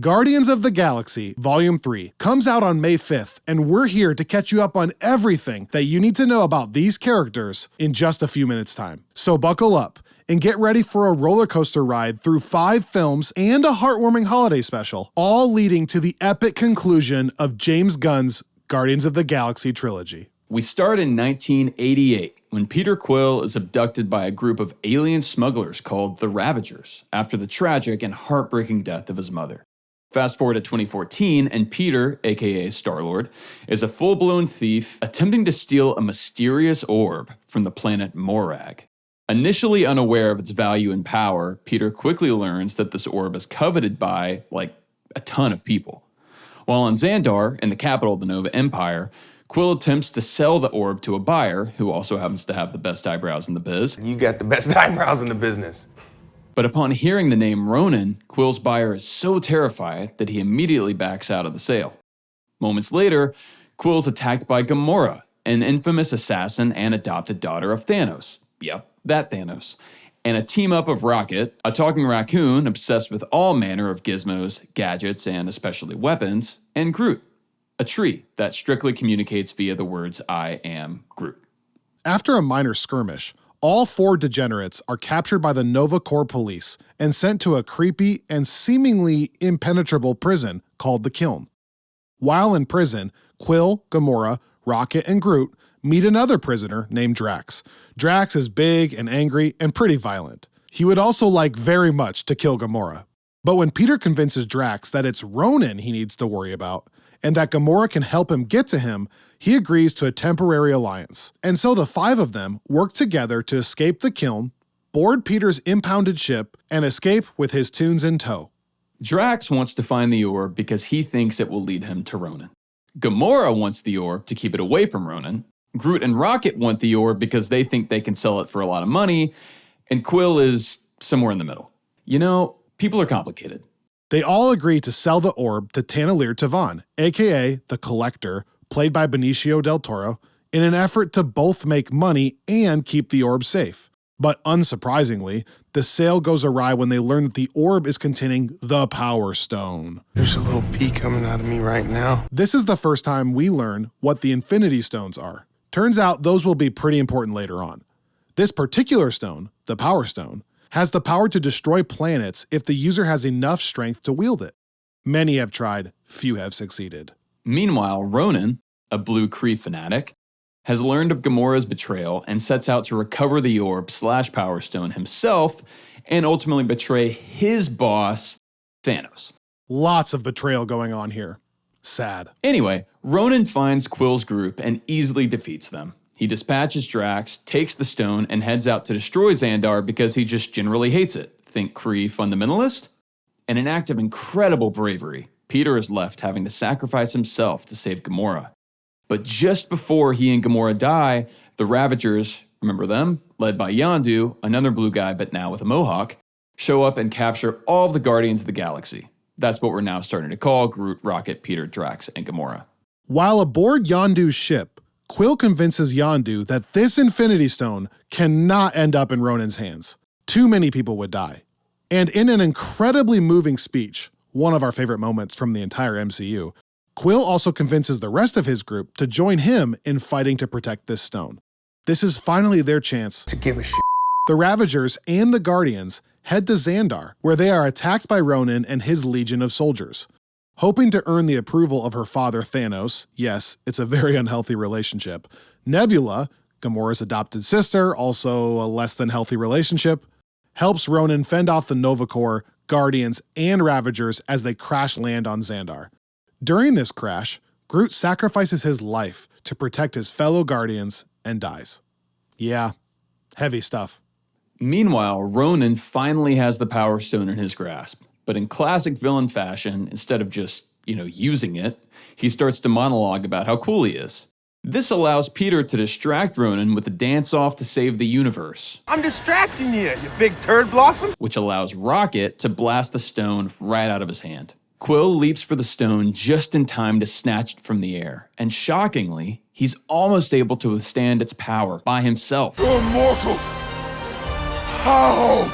Guardians of the Galaxy Volume 3 comes out on May 5th, and we're here to catch you up on everything that you need to know about these characters in just a few minutes' time. So buckle up and get ready for a roller coaster ride through 5 films and a heartwarming holiday special, all leading to the epic conclusion of James Gunn's Guardians of the Galaxy trilogy. We start in 1988, when Peter Quill is abducted by a group of alien smugglers called the Ravagers, after the tragic and heartbreaking death of his mother. Fast forward to 2014, and Peter, aka Star-Lord, is a full-blown thief attempting to steal a mysterious orb from the planet Morag. Initially unaware of its value and power, Peter quickly learns that this orb is coveted by, a ton of people. While on Xandar, in the capital of the Nova Empire, Quill attempts to sell the orb to a buyer who also happens to have the best eyebrows in the biz. You got the best eyebrows in the business. But upon hearing the name Ronan, Quill's buyer is so terrified that he immediately backs out of the sale. Moments later, Quill's attacked by Gamora, an infamous assassin and adopted daughter of Thanos. Yep, that Thanos. And a team-up of Rocket, a talking raccoon obsessed with all manner of gizmos, gadgets, and especially weapons, and Groot, a tree that strictly communicates via the words "I am Groot." After a minor skirmish, all 4 degenerates are captured by the Nova Corps police and sent to a creepy and seemingly impenetrable prison called the Kiln. While in prison, Quill, Gamora, Rocket, and Groot meet another prisoner named Drax. Drax is big and angry and pretty violent. He would also like very much to kill Gamora. But when Peter convinces Drax that it's Ronan he needs to worry about, and that Gamora can help him get to him, he agrees to a temporary alliance. And so the 5 of them work together to escape the Kiln, board Peter's impounded ship, and escape with his tunes in tow. Drax wants to find the orb because he thinks it will lead him to Ronan. Gamora wants the orb to keep it away from Ronan. Groot and Rocket want the orb because they think they can sell it for a lot of money, and Quill is somewhere in the middle. You know, people are complicated. They all agree to sell the orb to Tanalir Tavan, aka the Collector, played by Benicio del Toro, in an effort to both make money and keep the orb safe. But unsurprisingly, the sale goes awry when they learn that the orb is containing the Power Stone. There's a little pee coming out of me right now. This is the first time we learn what the Infinity Stones are. Turns out those will be pretty important later on. This particular stone, the Power Stone, has the power to destroy planets if the user has enough strength to wield it. Many have tried, few have succeeded. Meanwhile, Ronan, a blue Kree fanatic, has learned of Gamora's betrayal and sets out to recover the orb/Power Stone himself and ultimately betray his boss, Thanos. Lots of betrayal going on here. Sad. Anyway, Ronan finds Quill's group and easily defeats them. He dispatches Drax, takes the stone, and heads out to destroy Xandar because he just generally hates it. Think Kree fundamentalist? In an act of incredible bravery, Peter is left having to sacrifice himself to save Gamora. But just before he and Gamora die, the Ravagers, remember them? Led by Yondu, another blue guy but now with a mohawk, show up and capture all of the Guardians of the Galaxy. That's what we're now starting to call Groot, Rocket, Peter, Drax, and Gamora. While aboard Yondu's ship, Quill convinces Yondu that this Infinity Stone cannot end up in Ronan's hands. Too many people would die. And in an incredibly moving speech, one of our favorite moments from the entire MCU, Quill also convinces the rest of his group to join him in fighting to protect this stone. This is finally their chance To give a shit. The Ravagers and the Guardians head to Xandar, where they are attacked by Ronan and his legion of soldiers. Hoping to earn the approval of her father Thanos, yes, it's a very unhealthy relationship, Nebula, Gamora's adopted sister, also a less than healthy relationship, helps Ronan fend off the Nova Corps, Guardians, and Ravagers as they crash land on Xandar. During this crash, Groot sacrifices his life to protect his fellow Guardians and dies. Yeah, heavy stuff. Meanwhile, Ronan finally has the Power Stone in his grasp, but in classic villain fashion, instead of just, using it, he starts to monologue about how cool he is. This allows Peter to distract Ronan with a dance-off to save the universe. I'm distracting you big turd blossom. Which allows Rocket to blast the stone right out of his hand. Quill leaps for the stone just in time to snatch it from the air, and shockingly, he's almost able to withstand its power by himself. You're immortal. How?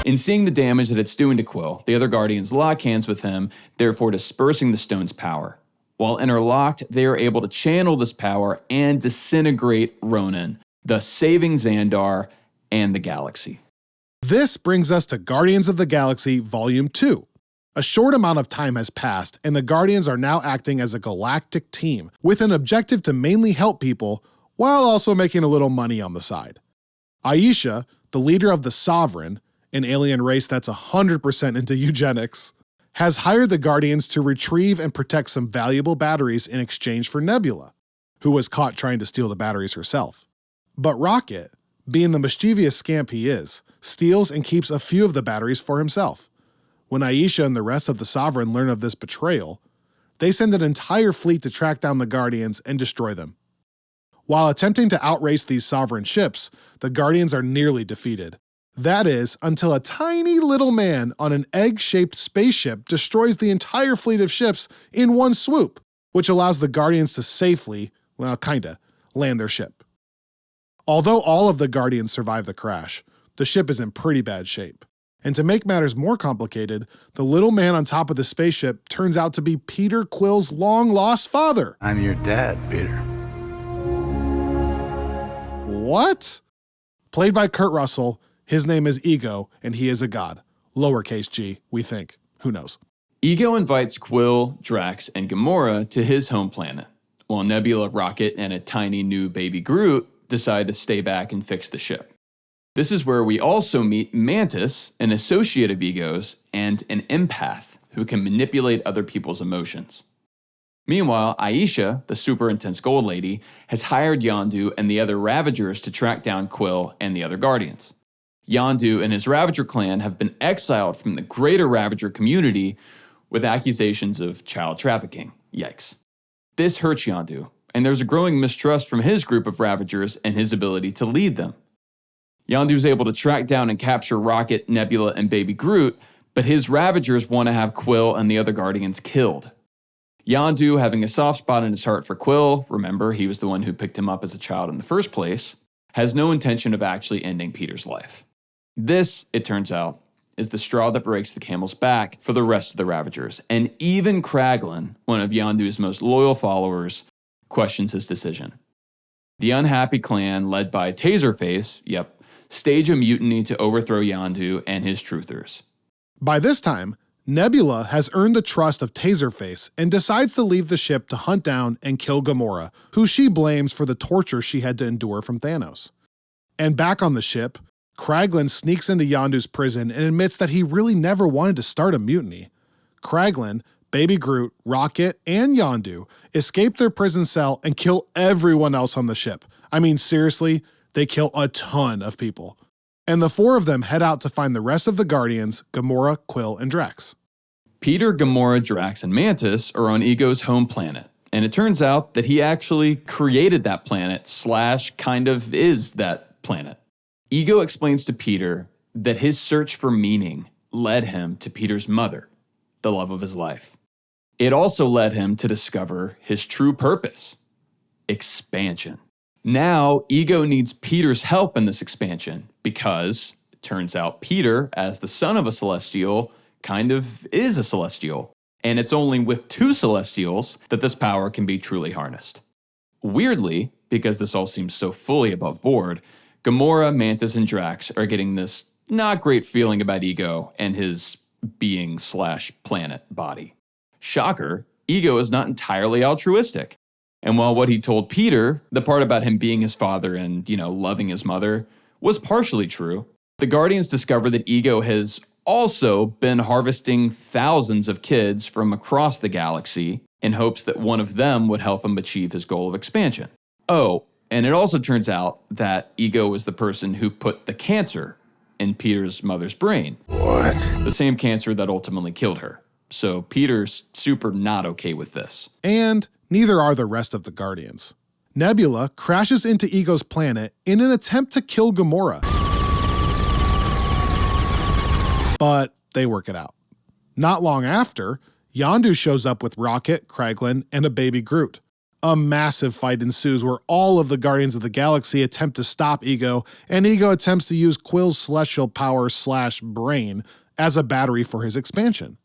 In seeing the damage that it's doing to Quill, the other Guardians lock hands with him, therefore dispersing the stone's power. While interlocked, they are able to channel this power and disintegrate Ronan, thus saving Xandar and the galaxy. This brings us to Guardians of the Galaxy Volume 2. A short amount of time has passed, and the Guardians are now acting as a galactic team, with an objective to mainly help people, while also making a little money on the side. Aisha, the leader of the Sovereign, an alien race that's 100% into eugenics, has hired the Guardians to retrieve and protect some valuable batteries in exchange for Nebula, who was caught trying to steal the batteries herself. But Rocket, being the mischievous scamp he is, steals and keeps a few of the batteries for himself. When Aisha and the rest of the Sovereign learn of this betrayal, they send an entire fleet to track down the Guardians and destroy them. While attempting to outrace these Sovereign ships, the Guardians are nearly defeated. That is, until a tiny little man on an egg-shaped spaceship destroys the entire fleet of ships in one swoop, which allows the Guardians to safely, well, kinda, land their ship. Although all of the Guardians survive the crash, the ship is in pretty bad shape. And to make matters more complicated, the little man on top of the spaceship turns out to be Peter Quill's long-lost father. I'm your dad, Peter. What? Played by Kurt Russell, his name is Ego, and he is a god. Lowercase g, we think. Who knows? Ego invites Quill, Drax, and Gamora to his home planet, while Nebula, Rocket, and a tiny new baby Groot decide to stay back and fix the ship. This is where we also meet Mantis, an associate of Ego's, and an empath who can manipulate other people's emotions. Meanwhile, Aisha, the super intense gold lady, has hired Yondu and the other Ravagers to track down Quill and the other Guardians. Yondu and his Ravager clan have been exiled from the greater Ravager community with accusations of child trafficking. Yikes. This hurts Yondu, and there's a growing mistrust from his group of Ravagers and his ability to lead them. Yondu is able to track down and capture Rocket, Nebula, and Baby Groot, but his Ravagers want to have Quill and the other Guardians killed. Yondu, having a soft spot in his heart for Quill, remember he was the one who picked him up as a child in the first place, has no intention of actually ending Peter's life. This, it turns out, is the straw that breaks the camel's back for the rest of the Ravagers, and even Kraglin, one of Yondu's most loyal followers, questions his decision. The unhappy clan, led by Taserface, stage a mutiny to overthrow Yondu and his truthers. By this time, Nebula has earned the trust of Taserface and decides to leave the ship to hunt down and kill Gamora, who she blames for the torture she had to endure from Thanos. And back on the ship, Kraglin sneaks into Yondu's prison and admits that he really never wanted to start a mutiny. Kraglin, Baby Groot, Rocket, and Yondu escape their prison cell and kill everyone else on the ship. I mean, seriously, they kill a ton of people. And the four of them head out to find the rest of the Guardians, Gamora, Quill, and Drax. Peter, Gamora, Drax, and Mantis are on Ego's home planet, and it turns out that he actually created that planet / kind of is that planet. Ego explains to Peter that his search for meaning led him to Peter's mother, the love of his life. It also led him to discover his true purpose: expansion. Now, Ego needs Peter's help in this expansion because, it turns out, Peter, as the son of a Celestial, kind of is a Celestial. And it's only with two Celestials that this power can be truly harnessed. Weirdly, because this all seems so fully above board, Gamora, Mantis, and Drax are getting this not great feeling about Ego and his being / planet body. Shocker, Ego is not entirely altruistic. And while what he told Peter, the part about him being his father and, loving his mother, was partially true, the Guardians discover that Ego has also been harvesting thousands of kids from across the galaxy in hopes that one of them would help him achieve his goal of expansion. Oh, and it also turns out that Ego was the person who put the cancer in Peter's mother's brain. What? The same cancer that ultimately killed her. So Peter's super not okay with this. And neither are the rest of the Guardians. Nebula crashes into Ego's planet in an attempt to kill Gamora. But they work it out. Not long after, Yondu shows up with Rocket, Kraglin, and a baby Groot. A massive fight ensues where all of the Guardians of the Galaxy attempt to stop Ego, and Ego attempts to use Quill's celestial power / brain as a battery for his expansion.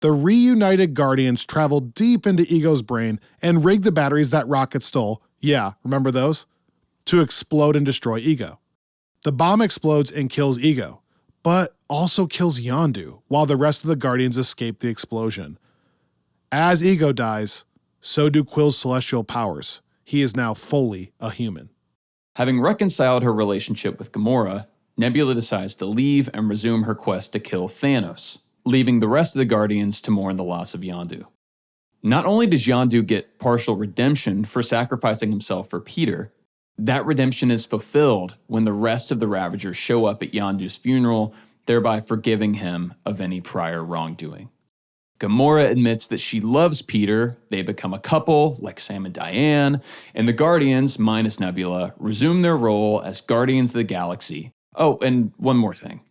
The reunited Guardians travel deep into Ego's brain and rig the batteries that Rocket stole, yeah, remember those? To explode and destroy Ego. The bomb explodes and kills Ego, but also kills Yondu, while the rest of the Guardians escape the explosion. As Ego dies, so do Quill's celestial powers. He is now fully a human. Having reconciled her relationship with Gamora, Nebula decides to leave and resume her quest to kill Thanos, leaving the rest of the Guardians to mourn the loss of Yondu. Not only does Yondu get partial redemption for sacrificing himself for Peter, that redemption is fulfilled when the rest of the Ravagers show up at Yondu's funeral, thereby forgiving him of any prior wrongdoing. Gamora admits that she loves Peter, they become a couple, like Sam and Diane, and the Guardians, minus Nebula, resume their role as Guardians of the Galaxy. Oh, and one more thing.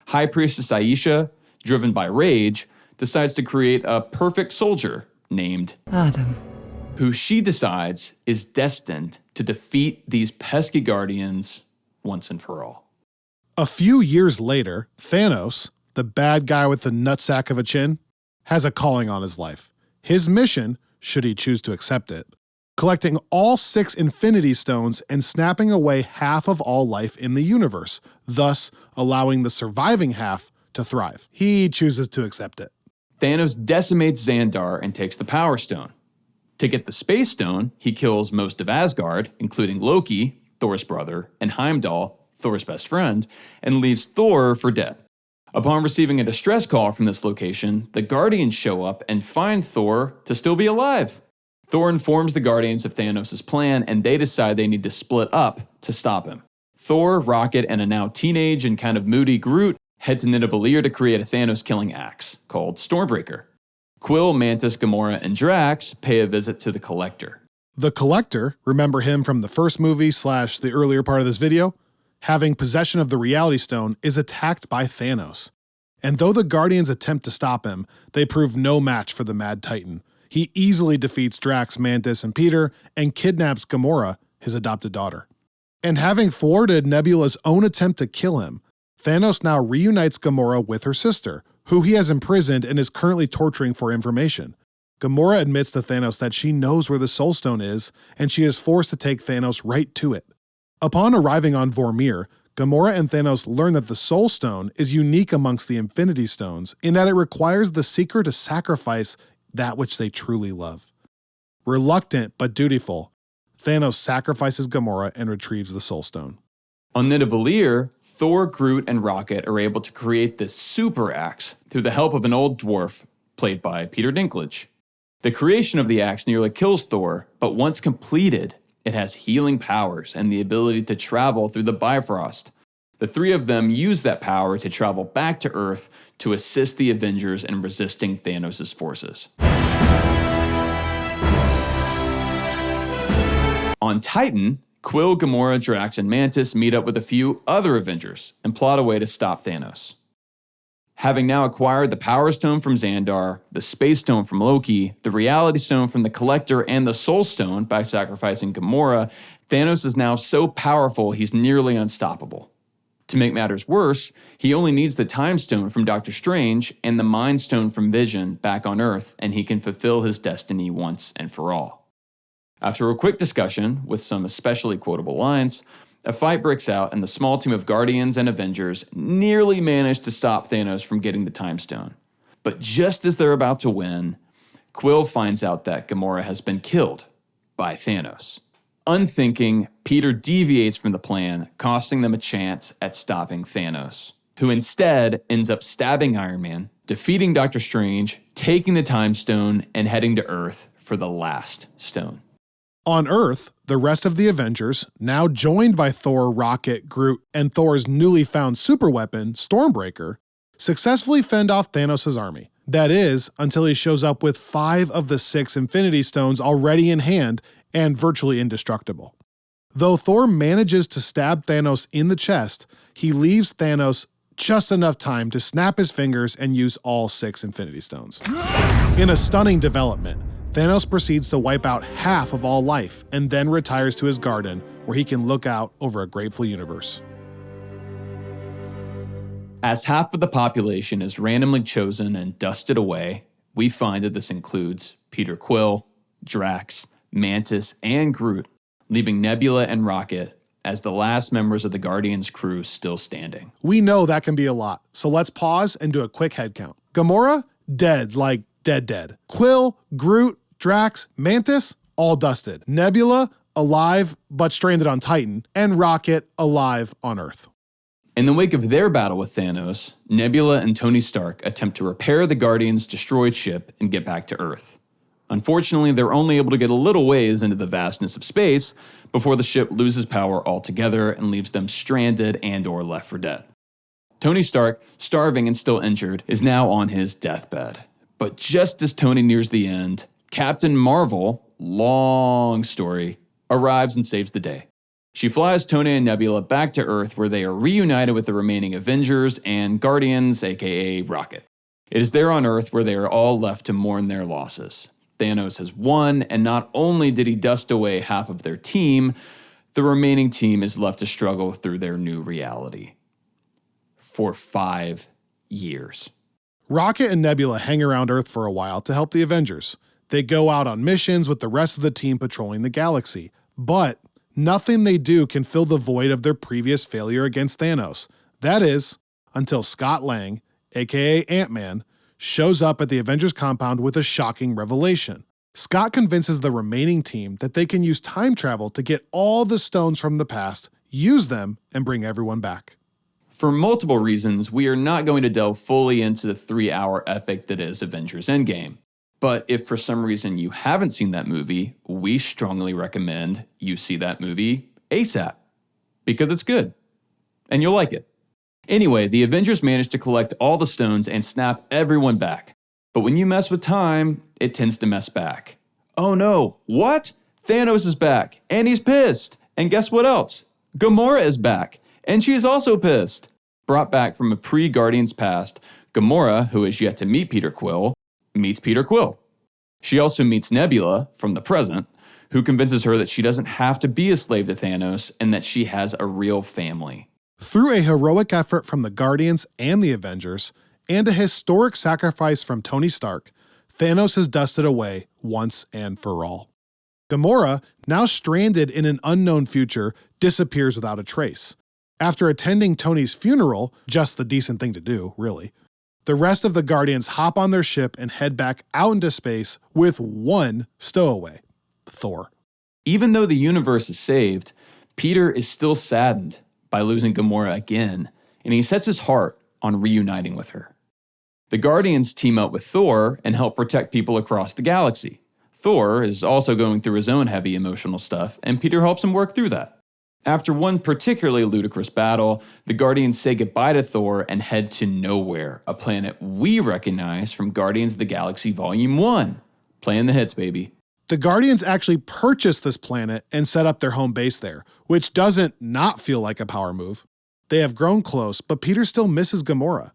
High Priestess Aisha, driven by rage, decides to create a perfect soldier named Adam, who she decides is destined to defeat these pesky Guardians once and for all. A few years later, Thanos, the bad guy with the nutsack of a chin, has a calling on his life. His mission, should he choose to accept it, collecting all 6 Infinity Stones and snapping away half of all life in the universe, thus allowing the surviving half to thrive. He chooses to accept it. Thanos decimates Xandar and takes the Power Stone. To get the Space Stone, he kills most of Asgard, including Loki, Thor's brother, and Heimdall, Thor's best friend, and leaves Thor for dead. Upon receiving a distress call from this location, the Guardians show up and find Thor to still be alive. Thor informs the Guardians of Thanos' plan, and they decide they need to split up to stop him. Thor, Rocket, and a now teenage and kind of moody Groot head to Nidavellir to create a Thanos-killing axe called Stormbreaker. Quill, Mantis, Gamora, and Drax pay a visit to the Collector. The Collector, remember him from the first movie / the earlier part of this video? Having possession of the Reality Stone, is attacked by Thanos. And though the Guardians attempt to stop him, they prove no match for the Mad Titan. He easily defeats Drax, Mantis, and Peter, and kidnaps Gamora, his adopted daughter. And having thwarted Nebula's own attempt to kill him, Thanos now reunites Gamora with her sister, who he has imprisoned and is currently torturing for information. Gamora admits to Thanos that she knows where the Soul Stone is, and she is forced to take Thanos right to it. Upon arriving on Vormir, Gamora and Thanos learn that the Soul Stone is unique amongst the Infinity Stones in that it requires the Seeker to sacrifice that which they truly love. Reluctant but dutiful, Thanos sacrifices Gamora and retrieves the Soul Stone. On Nidavellir, Thor, Groot, and Rocket are able to create this super axe through the help of an old dwarf played by Peter Dinklage. The creation of the axe nearly kills Thor, but once completed, it has healing powers and the ability to travel through the Bifrost. The 3 of them use that power to travel back to Earth to assist the Avengers in resisting Thanos' forces. On Titan, Quill, Gamora, Drax, and Mantis meet up with a few other Avengers and plot a way to stop Thanos. Having now acquired the Power Stone from Xandar, the Space Stone from Loki, the Reality Stone from the Collector, and the Soul Stone by sacrificing Gamora, Thanos is now so powerful he's nearly unstoppable. To make matters worse, he only needs the Time Stone from Doctor Strange and the Mind Stone from Vision back on Earth, and he can fulfill his destiny once and for all. After a quick discussion, with some especially quotable lines, a fight breaks out and the small team of Guardians and Avengers nearly manage to stop Thanos from getting the Time Stone. But just as they're about to win, Quill finds out that Gamora has been killed by Thanos. Unthinking, Peter deviates from the plan, costing them a chance at stopping Thanos, who instead ends up stabbing Iron Man, defeating Doctor Strange, taking the Time Stone, and heading to Earth for the last stone. On Earth, the rest of the Avengers, now joined by Thor, Rocket, Groot, and Thor's newly found superweapon, Stormbreaker, successfully fend off Thanos' army. That is, until he shows up with 5 of the 6 Infinity Stones already in hand and virtually indestructible. Though Thor manages to stab Thanos in the chest, he leaves Thanos just enough time to snap his fingers and use all 6 Infinity Stones. In a stunning development, Thanos proceeds to wipe out half of all life and then retires to his garden where he can look out over a grateful universe. As half of the population is randomly chosen and dusted away, we find that this includes Peter Quill, Drax, Mantis, and Groot, leaving Nebula and Rocket as the last members of the Guardians crew still standing. We know that can be a lot, so let's pause and do a quick head count. Gamora, dead, like dead. Quill, Groot, Drax, Mantis, all dusted. Nebula, alive but stranded on Titan, and Rocket, alive on Earth. In the wake of their battle with Thanos, Nebula and Tony Stark attempt to repair the Guardians' destroyed ship and get back to Earth. Unfortunately, they're only able to get a little ways into the vastness of space before the ship loses power altogether and leaves them stranded and/or left for dead. Tony Stark, starving and still injured, is now on his deathbed. But just as Tony nears the end, Captain Marvel, long story, arrives and saves the day. She flies Tony and Nebula back to Earth where they are reunited with the remaining Avengers and Guardians, aka Rocket. It is there on Earth where they are all left to mourn their losses. Thanos has won, and not only did he dust away half of their team, the remaining team is left to struggle through their new reality. For 5 years. Rocket and Nebula hang around Earth for a while to help the Avengers. They go out on missions with the rest of the team patrolling the galaxy, but nothing they do can fill the void of their previous failure against Thanos. That is, until Scott Lang, aka Ant-Man, shows up at the Avengers compound with a shocking revelation. Scott convinces the remaining team that they can use time travel to get all the stones from the past, use them, and bring everyone back. For multiple reasons, we are not going to delve fully into the 3-hour epic that is Avengers Endgame. But if for some reason you haven't seen that movie, we strongly recommend you see that movie ASAP. Because it's good. And you'll like it. Anyway, the Avengers manage to collect all the stones and snap everyone back. But when you mess with time, it tends to mess back. Oh no, what? Thanos is back, and he's pissed. And guess what else? Gamora is back, and she is also pissed. Brought back from a pre-Guardians past, Gamora, who is yet to meet Peter Quill, meets Peter Quill. She also meets Nebula, from the present, who convinces her that she doesn't have to be a slave to Thanos and that she has a real family. Through a heroic effort from the Guardians and the Avengers, and a historic sacrifice from Tony Stark, Thanos is dusted away once and for all. Gamora, now stranded in an unknown future, disappears without a trace. After attending Tony's funeral, just the decent thing to do, really, the rest of the Guardians hop on their ship and head back out into space with one stowaway, Thor. Even though the universe is saved, Peter is still saddened by losing Gamora again, and he sets his heart on reuniting with her. The Guardians team up with Thor and help protect people across the galaxy. Thor is also going through his own heavy emotional stuff, and Peter helps him work through that. After one particularly ludicrous battle, the Guardians say goodbye to Thor and head to Nowhere, a planet we recognize from Guardians of the Galaxy Volume 1. Playing the hits, baby. The Guardians actually purchase this planet and set up their home base there, which doesn't not feel like a power move. They have grown close, but Peter still misses Gamora.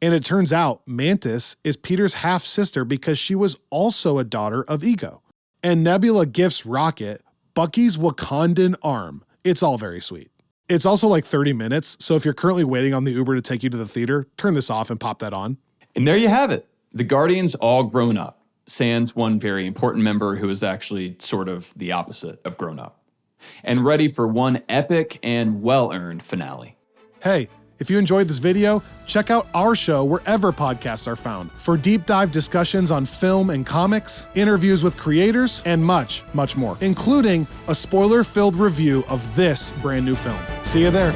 And it turns out Mantis is Peter's half-sister because she was also a daughter of Ego. And Nebula gifts Rocket Bucky's Wakandan arm. It's all very sweet. It's also like 30 minutes, so if you're currently waiting on the Uber to take you to the theater, turn this off and pop that on. And there you have it. The Guardians all grown up. Sans one very important member who is actually sort of the opposite of grown up. And ready for one epic and well-earned finale. Hey, if you enjoyed this video, check out our show wherever podcasts are found for deep dive discussions on film and comics, interviews with creators, and much, much more, including a spoiler-filled review of this brand new film. See you there.